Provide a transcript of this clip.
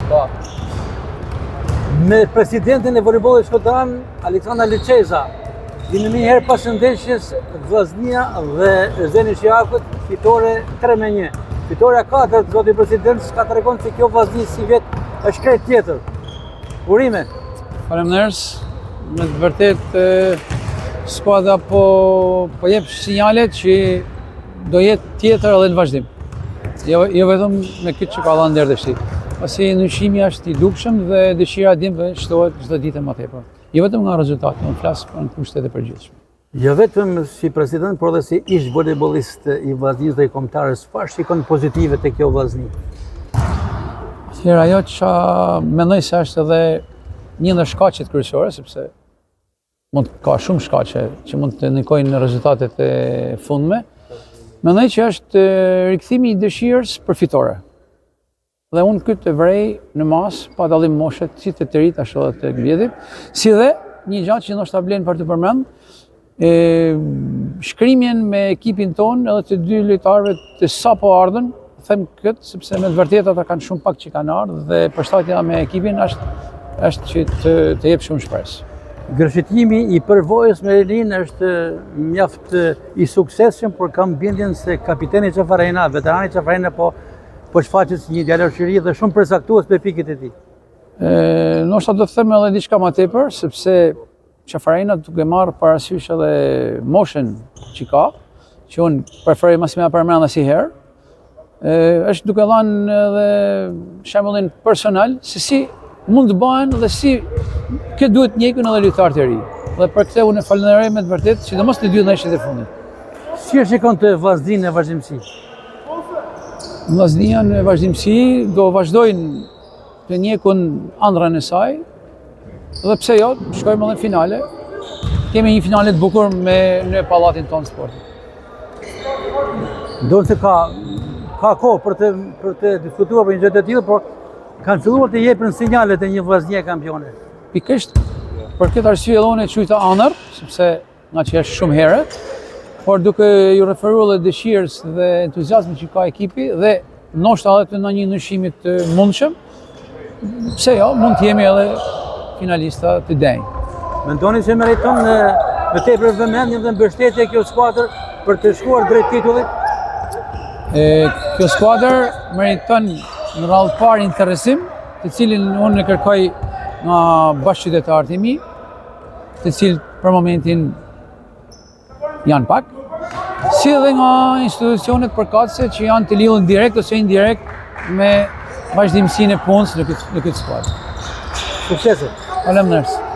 Po. Me presidentin e voleybollit shkodran, Aleksandar Liçeza, vini një herë pasëndeshjes Vllaznia dhe Zeni Shiakut, fitore 3-1. Fitoria 4, zoti president, ka tregon se kjo Vllaznia si vetë është krejt tjetër. Urime. Faleminderit. Me të vërtet skuadra po jep sinjale që do jetë tjetër edhe në vazhdim. Jo vetëm me këtë që ka dhënë deri tash. Pasi ndryshimi është i dukshëm dhe dëshira dim të shtohet çdo ditë më tepër. Jo vetëm nga rezultatet, unë flas për kushtet e përgjithshme. Jo vetëm si president, por edhe si ish volejbollist i Vllaznisë dhe i kombëtarës, çfarë shikon pozitive te kjo Vllazni? Ajo që mendoj se është edhe një ndër shkaqet kryesore, sepse ka shumë shkaqe që mund të ndikojnë në rezultatet e fundme. Mendoj që është rikthimi i dëshirës për fitore. Dhe unë këtë të vrej në masë, pa dallim moshet, si të rit, ashtu edhe të vjetit, si dhe një gjatë që ndoshta vlen për të përmend, shkrimjen me ekipin ton edhe të dy lojtarëve të sapo ardhen, them këtë sepse me të vërtetë ata kanë shumë pak që kanë ardhur dhe përshtatja me ekipin është që të jep shumë shpresë. Gërshitimi i përvojës me Elin është mjaft i suksesshëm, por kam bindjen se kapiteni Çafarena, veterani Çafarena po shfaqet si një djalërshëri dhe shumë përcaktues për pikët e tij. Ndoshta do të them edhe diçka më tepër, sepse Çafarena duke marrë parasysh edhe moshën që ka, që unë preferoj mas me përmend asnjëherë, është duke dhënë edhe shembullin personal se si mund të bëhen dhe si këtë duhet njekun edhe lojtarët e ri. Dhe për këtë unë e falenderoj me të vërtetë, sidomos në 2 ndeshjet e fundit. Si e shikon të Vllazninë në vazhdimsi? Vllaznia në vazhdimsi do vazhdojnë të njekun ëndrrën e saj, dhe pse jo, shkojmë edhe në finale. Kemi një finale të bukur në pallatin tonë sportit. Do të ka kohë për të diskutuar për një gjë të tillë, por kanë filluar të jepin sinjalet e një Vllaznie kampione. Pikërisht, për këtë arsye edhe unë e quajta ëndër, sepse nga që është shumë herët, por duke ju referuar edhe dëshirës dhe entuziazmit që ka ekipi dhe ndoshta edhe në një ndryshim të mundshëm, pse jo, mund të jemi edhe finalista të denj. Mendoni se meriton me tepër vëmendje dhe mbështetje kjo skuadër për të shkuar drejt titullit? Kjo skuadër meriton në radhë parë interesim, të cilin unë e kërkoj nga bashkëqytetarët e mi, të cilët për momentin janë pak, si edhe nga institucionet përkatëse që janë të lidhur direkt ose indirekt me vazhdimsinë e punës në këtë skuadër. Suksese! Faleminderit!